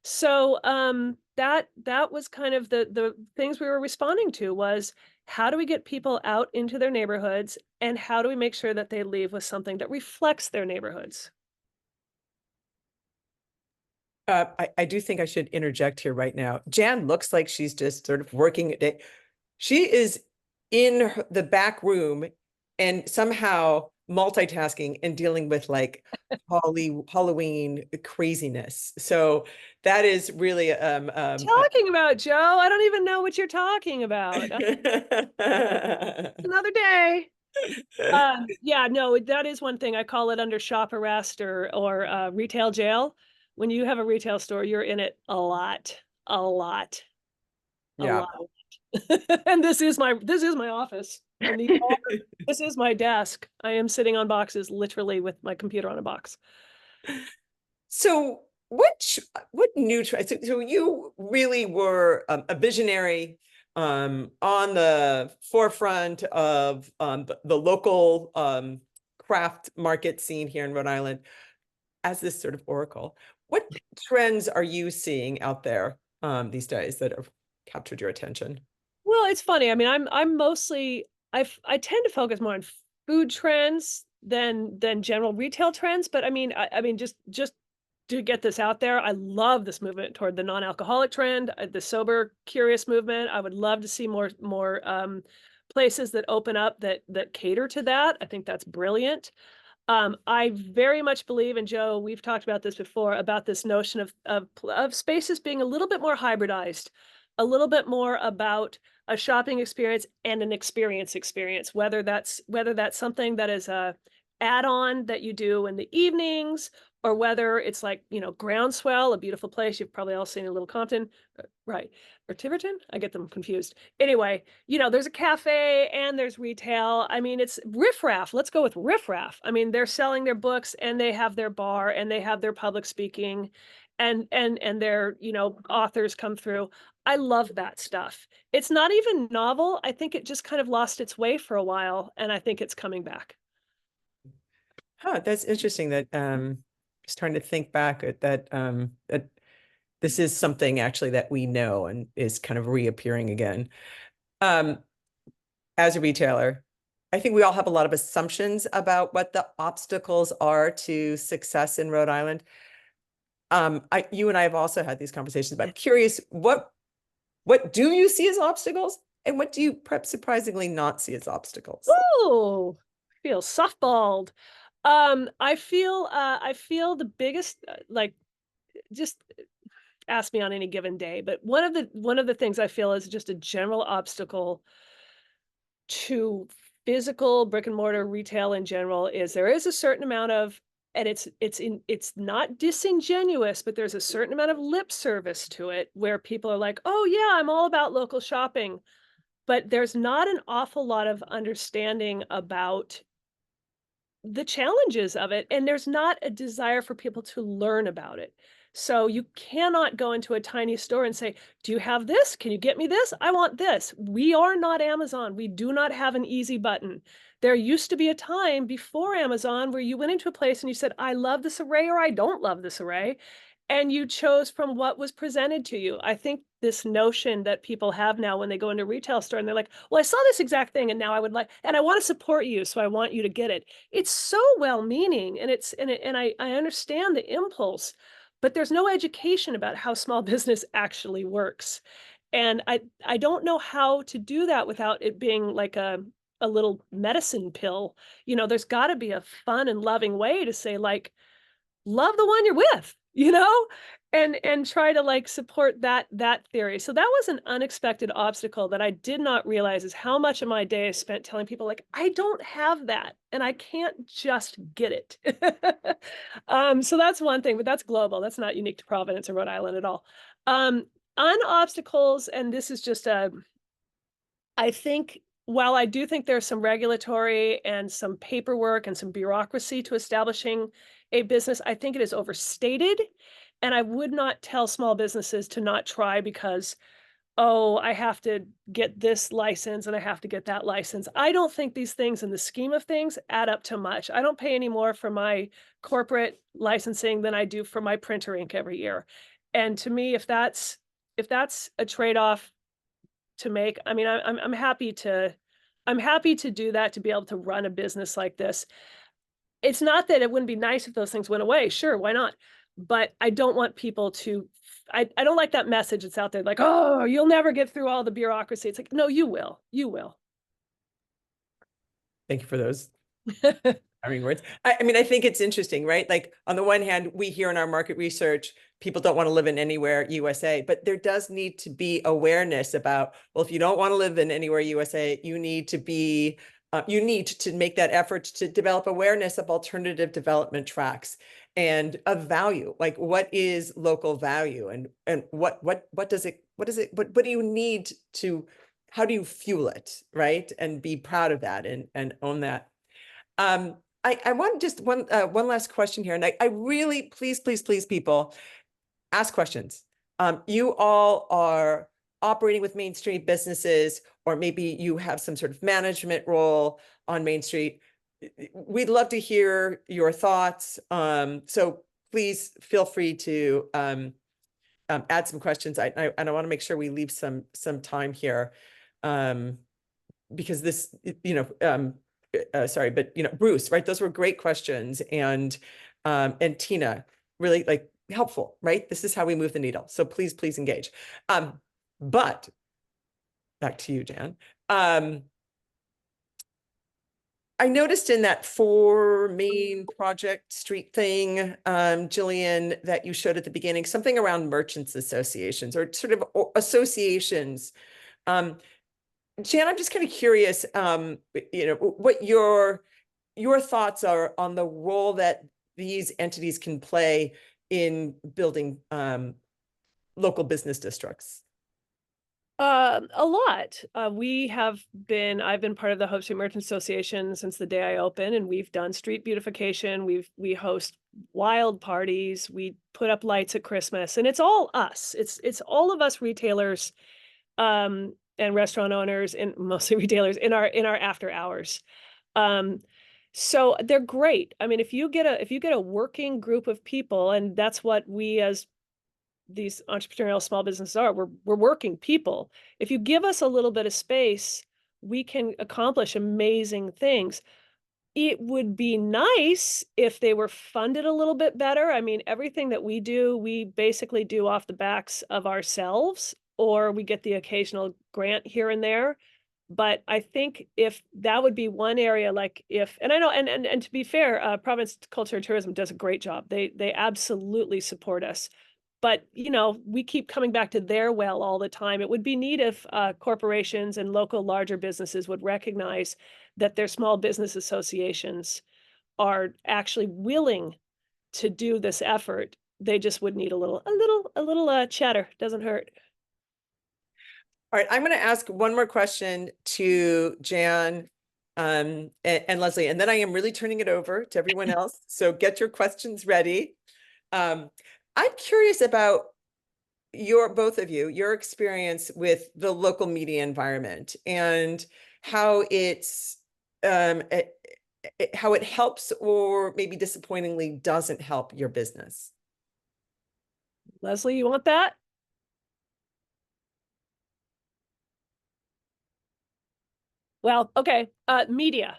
So that was kind of the things we were responding to, was how do we get people out into their neighborhoods, and how do we make sure that they leave with something that reflects their neighborhoods? I do think I should interject here right now. Jan looks like she's just sort of working a day. She is in the back room and somehow multitasking and dealing with like Halloween craziness. So that is really Talking about, Joe, I don't even know what you're talking about. Another day. Yeah, no, that is one thing. I call it under shop arrest or retail jail. When you have a retail store, you're in it a lot. Yeah. And this is my office. And this is my desk. I am sitting on boxes, literally, with my computer on a box. So what new trends? So you really were a visionary on the forefront of the local craft market scene here in Rhode Island as this sort of oracle. What trends are you seeing out there these days that have captured your attention? Well, it's funny. I mean, I'm mostly, I tend to focus more on food trends than general retail trends. But I mean, just to get this out there, I love this movement toward the non-alcoholic trend, the sober curious movement. I would love to see more places that open up that cater to that. I think that's brilliant. I very much believe, and Joe, we've talked about this before, about this notion of spaces being a little bit more hybridized, a little bit more about a shopping experience and an experience, whether that's something that is a add-on that you do in the evenings, or whether it's like, you know, Groundswell, a beautiful place you've probably all seen in Little Compton, right? Or Tiverton? I get them confused. Anyway, you know, there's a cafe and there's retail. I mean, it's riffraff. Let's go with riffraff. I mean, they're selling their books and they have their bar and they have their public speaking, and their, you know, authors come through. I love that stuff. It's not even novel. I think it just kind of lost its way for a while, and I think it's coming back. Huh, that's interesting that just trying to think back at that that this is something actually that we know and is kind of reappearing again. Um, as a retailer, I think we all have a lot of assumptions about what the obstacles are to success in Rhode Island. You and I have also had these conversations, but I'm curious, what do you see as obstacles? And what do you perhaps surprisingly not see as obstacles? Oh, feel softballed. I feel the biggest, like, just ask me on any given day, but one of the things I feel is just a general obstacle to physical brick and mortar retail in general is there is a certain amount of, and it's not disingenuous, but there's a certain amount of lip service to it where people are like, oh yeah, I'm all about local shopping, but there's not an awful lot of understanding about the challenges of it, and there's not a desire for people to learn about it. So you cannot go into a tiny store and say, do you have this? Can you get me this? I want this. We are not Amazon. We do not have an easy button. There used to be a time before Amazon where you went into a place and you said, I love this array or I don't love this array. And you chose from what was presented to you. I think this notion that people have now when they go into a retail store and they're like, well, I saw this exact thing and now I would like, and I want to support you, so I want you to get it. It's so well-meaning, and I understand the impulse, but there's no education about how small business actually works. And I don't know how to do that without it being like a little medicine pill. You know, there's got to be a fun and loving way to say, like, love the one you're with, you know, and try to like support that theory. So that was an unexpected obstacle that I did not realize is how much of my day is spent telling people like, I don't have that and I can't just get it. So that's one thing, but that's global. That's not unique to Providence or Rhode Island at all. On obstacles, and this is just I think, while I do think there's some regulatory and some paperwork and some bureaucracy to establishing a business, I think it is overstated. And I would not tell small businesses to not try because, oh, I have to get this license and I have to get that license. I don't think these things in the scheme of things add up to much. I don't pay any more for my corporate licensing than I do for my printer ink every year. And to me, if that's a trade-off to make, I mean, I'm happy to do that, to be able to run a business like this. It's not that it wouldn't be nice if those things went away. Sure, why not? But I don't want people to, I don't like that message that's out there like, oh, you'll never get through all the bureaucracy. It's like, no, you will. You will. Thank you for those words. I mean, I think it's interesting, right? Like on the one hand, we hear in our market research, people don't want to live in anywhere USA, but there does need to be awareness about, well, if you don't want to live in anywhere USA, you need to be, you need to make that effort to develop awareness of alternative development tracks and of value. Like, what is local value, and what do you need to, how do you fuel it, right? And be proud of that and own that. I want just one last question here, and I really, please, people, ask questions. You all are operating with Main Street businesses, or maybe you have some sort of management role on Main Street. We'd love to hear your thoughts. So please feel free to add some questions. And I want to make sure we leave some time here, because this, sorry, but Bruce, right? Those were great questions, and Tina, really like helpful, right? This is how we move the needle. So please engage. But back to you, Jan. I noticed in that 4 main project street thing, Jillian, that you showed at the beginning, something around merchants associations or sort of associations. Jan, I'm just kind of curious, what your thoughts are on the role that these entities can play in building local business districts. A lot. I've been part of the Hope Street Merchants Association since the day I opened, and we've done street beautification. We host wild parties. We put up lights at Christmas, and it's all us. It's all of us retailers, and restaurant owners, and mostly retailers in our after hours. So they're great. I mean, if you get a working group of people, and that's what we as these entrepreneurial small businesses are. We're working people. If you give us a little bit of space, we can accomplish amazing things. It would be nice if they were funded a little bit better. I mean, everything that we do, we basically do off the backs of ourselves, or we get the occasional grant here and there. But I think if that would be one area, like if, and I know, and to be fair, Providence Culture and Tourism does a great job. They absolutely support us. But, you know, we keep coming back to their well all the time. It would be neat if corporations and local larger businesses would recognize that their small business associations are actually willing to do this effort. They just would need a little chatter. Doesn't hurt. All right, I'm going to ask one more question to Jan and Leslie, and then I am really turning it over to everyone else. So get your questions ready. I'm curious about both of you, your experience with the local media environment and how how it helps or maybe disappointingly doesn't help your business. Leslie, you want that? Well, okay. Media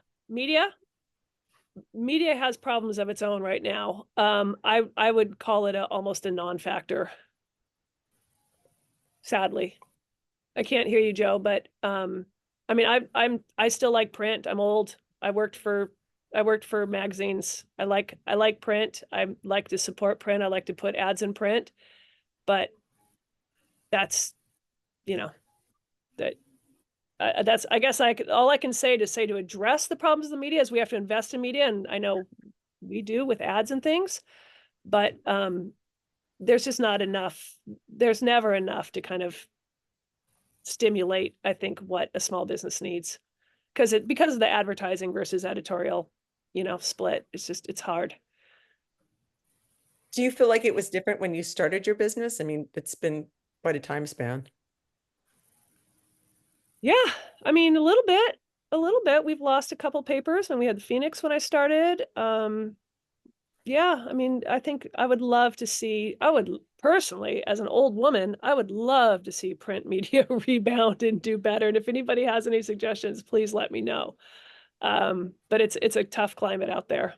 has problems of its own right now. I would call it almost a non-factor. Sadly, I can't hear you, Joe, but I mean, I still like print. I'm old. I worked for magazines. I like print. I like to support print. I like to put ads in print, but that's, you know, that's, I guess all I can say to address the problems of the media is we have to invest in media. And I know we do with ads and things, but there's just not enough. There's never enough to kind of stimulate, I think, what a small business needs, because of the advertising versus editorial, you know, split. It's hard. Do you feel like it was different when you started your business? I mean, it's been quite a time span. Yeah, I mean, a little bit. We've lost a couple papers, and we had the Phoenix when I started. Yeah, I mean, I think I would personally, as an old woman, I would love to see print media rebound and do better. And if anybody has any suggestions, please let me know. But it's a tough climate out there.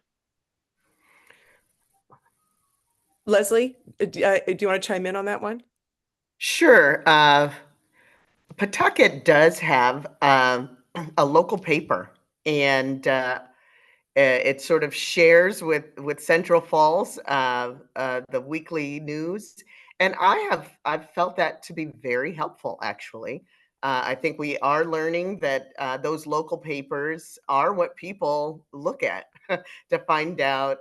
Leslie, do you want to chime in on that one? Sure. Pawtucket does have a local paper, and it sort of shares with Central Falls the weekly news, and I've felt that to be very helpful, actually. I think we are learning that those local papers are what people look at to find out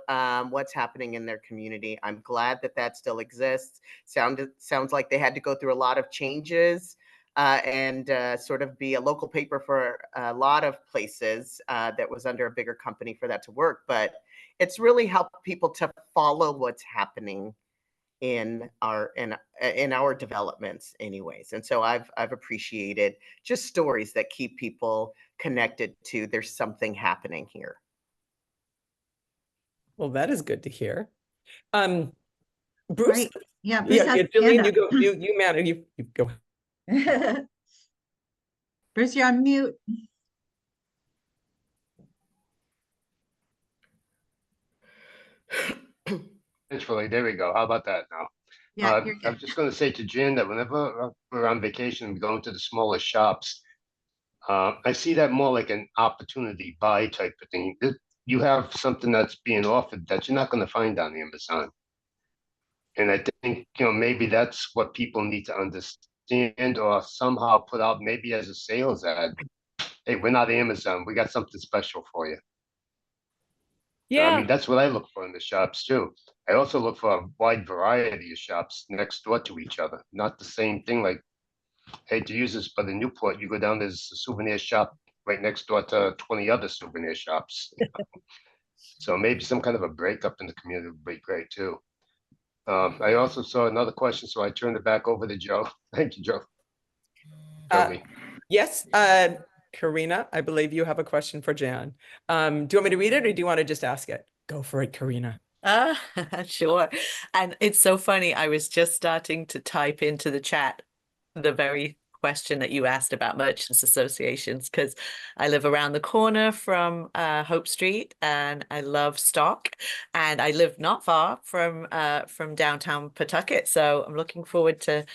what's happening in their community. I'm glad that that still exists. Sounds like they had to go through a lot of changes and sort of be a local paper for a lot of places that was under a bigger company for that to work. But it's really helped people to follow what's happening in our developments anyways. And so I've appreciated just stories that keep people connected to there's something happening here. Well, that is good to hear. Bruce, Right. Yeah, Bruce has Jillian, you go. Bruce, you're on mute. Eventually, there we go. How about that now? Yeah, you're I'm good. just going to say to Jen that whenever we're on vacation, we go into the smaller shops. I see that more like an opportunity buy type of thing. You have something that's being offered that you're not going to find on Amazon. And I think, maybe that's what people need to understand or somehow put out maybe as a sales ad. Hey, we're not Amazon. We got something special for you. I mean, Yeah, that's what I look for in the shops too. I also look for a wide variety of shops next door to each other. Not the same thing like, hate to use this, but in Newport, you go down, there's a souvenir shop right next door to 20 other souvenir shops. So maybe some kind of a breakup in the community would be great too. I also saw another question, so I turned it back over to Joe. Thank you, Joe. Jody. Yes, Karina, I believe you have a question for Jan. Do you want me to read it or do you want to just ask it? Go for it, Karina. Sure. And it's so funny. I was just starting to type into the chat the very question that you asked about merchants associations, because I live around the corner from Hope Street and I love stock, and I live not far from downtown Pawtucket. So I'm looking forward to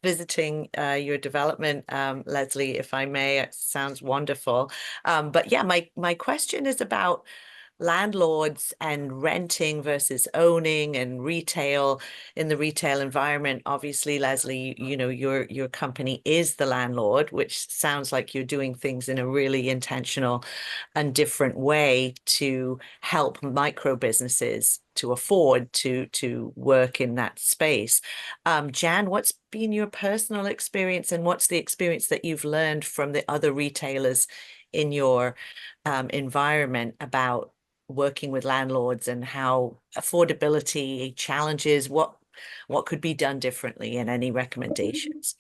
visiting your development, Leslie, if I may. It sounds wonderful. But yeah, my question is about landlords and renting versus owning and retail. In the retail environment, obviously, Leslie, you know, your company is the landlord, which sounds like you're doing things in a really intentional and different way to help micro businesses to afford to work in that space. Jan, what's been your personal experience, and what's the experience that you've learned from the other retailers in your environment about working with landlords and how affordability challenges, what could be done differently, and any recommendations?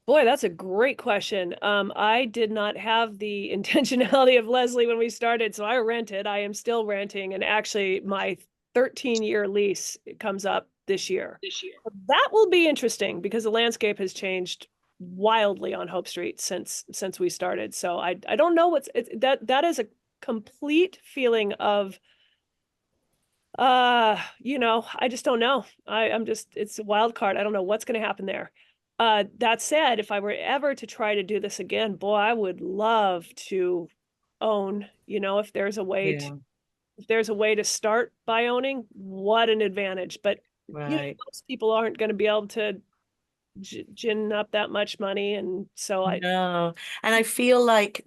Boy, that's a great question. I did not have the intentionality of Leslie when we started, so I rented. I am still renting, and actually my 13-year lease comes up this year. That will be interesting because the landscape has changed wildly on Hope Street since we started. So I don't know that is a complete feeling of I just don't know. It's a wild card. I don't know what's going to happen there. That said, if I were ever to try to do this again, boy, I would love to own, if there's a way to start by owning, what an advantage. But most people aren't going to be able to gin up that much money. And so No. And I feel like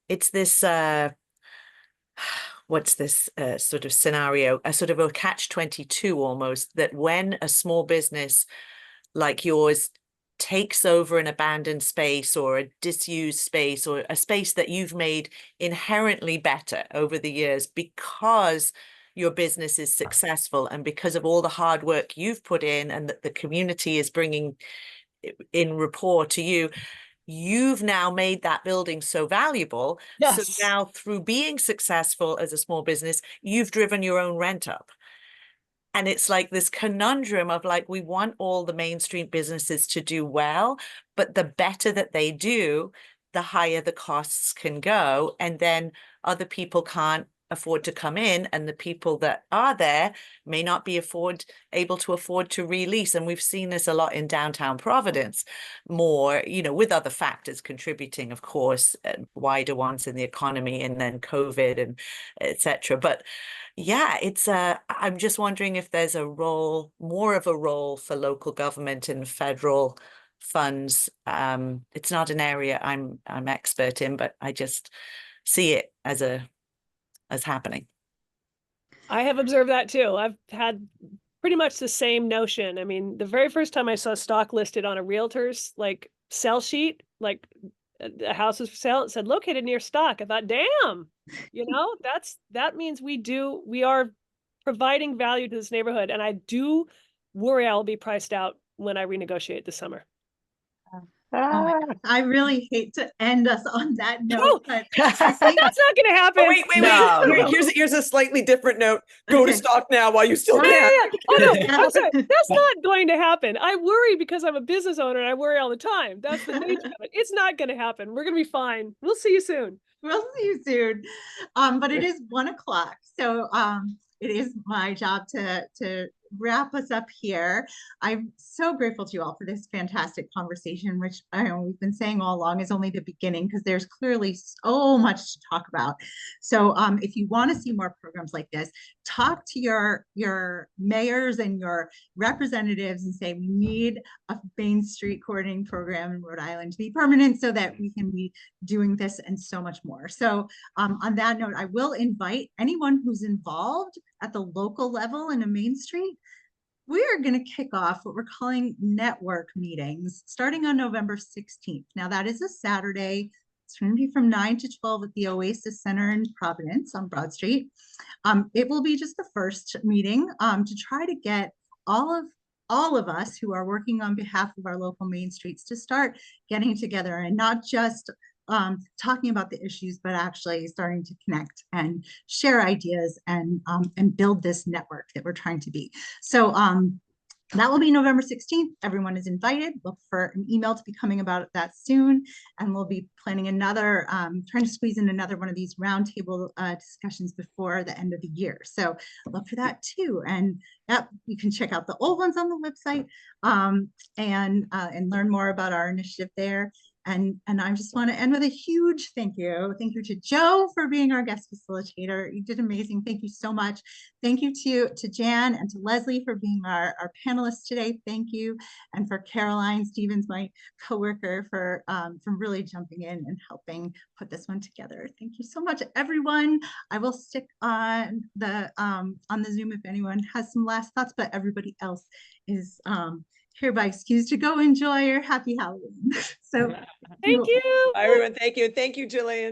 it's this what's this sort of scenario, a sort of a catch-22 almost, that when a small business like yours takes over an abandoned space or a disused space or a space that you've made inherently better over the years because your business is successful and because of all the hard work you've put in and that the community is bringing in rapport to you, you've now made that building so valuable. Yes. So now, through being successful as a small business, you've driven your own rent up. And it's like this conundrum of like, we want all the mainstream businesses to do well, but the better that they do, the higher the costs can go. And then other people can't afford to come in, and the people that are there may not be able to afford to release. And we've seen this a lot in downtown Providence, more, with other factors contributing, of course, wider ones in the economy, and then COVID and etc. But yeah, it's I'm just wondering if there's more of a role for local government and federal funds. It's not an area I'm expert in, but I just see it as happening. I have observed that too. I've had pretty much the same notion. I mean, the very first time I saw stock listed on a realtor's sell sheet, a house was for sale, it said located near stock. I thought, damn, that means we are providing value to this neighborhood. And I do worry I'll be priced out when I renegotiate this summer. I really hate to end us on that note, but that's not going to happen. Oh, wait. No. Here's a slightly different note. Go to stock now while you still can. Yeah. Oh no, I'm sorry. That's not going to happen. I worry because I'm a business owner and I worry all the time. That's the nature of it. It's not going to happen. We're going to be fine. We'll see you soon. We'll see you soon. But it is 1 o'clock, so it is my job to wrap us up here. I'm so grateful to you all for this fantastic conversation, which I know we've been saying all along is only the beginning, because there's clearly so much to talk about. So if you want to see more programs like this, talk to your mayors and your representatives and say, we need a Main Street coordinating program in Rhode Island to be permanent so that we can be doing this and so much more. So on that note, I will invite anyone who's involved at the local level in a Main Street. We are going to kick off what we're calling network meetings starting on November 16th. Now that is a Saturday. It's going to be from 9 to 12 at the Oasis Center in Providence on Broad Street. It will be just the first meeting to try to get all of us who are working on behalf of our local Main Streets to start getting together, and not just talking about the issues, but actually starting to connect and share ideas and build this network that we're trying to be. So that will be November 16th. Everyone is invited. Look for an email to be coming about that soon. And we'll be planning another, trying to squeeze in another one of these roundtable discussions before the end of the year. So look for that too. And yep, you can check out the old ones on the website and learn more about our initiative there. And I just want to end with a huge thank you. Thank you to Joe for being our guest facilitator. You did amazing. Thank you so much. Thank you to Jan and to Leslie for being our panelists today. Thank you. And for Caroline Stevens, my coworker, for really jumping in and helping put this one together. Thank you so much, everyone. I will stick on the Zoom if anyone has some last thoughts, but everybody else is hereby excused to go enjoy your happy Halloween. So Thank you. Bye, everyone. Thank you. Thank you, Jillian.